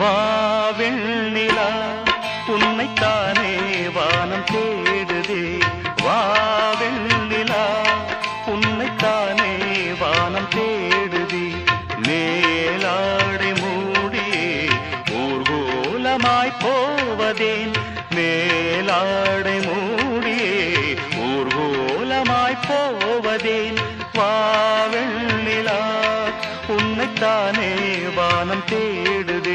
வாவெண்ணிலா உன்னைத்தானே வானம் தேடுதே. வாவெண்ணிலா உன்னைத்தானே வானம் தேடுதே. மேலாடை மூடியே ஊர்கோலமாய் போவதேன். மேலாடை மூடியே ஊர்கோலமாய் போவதேன். வாவெண்ணிலா உன்னைத்தானே வானம் தேடுதே.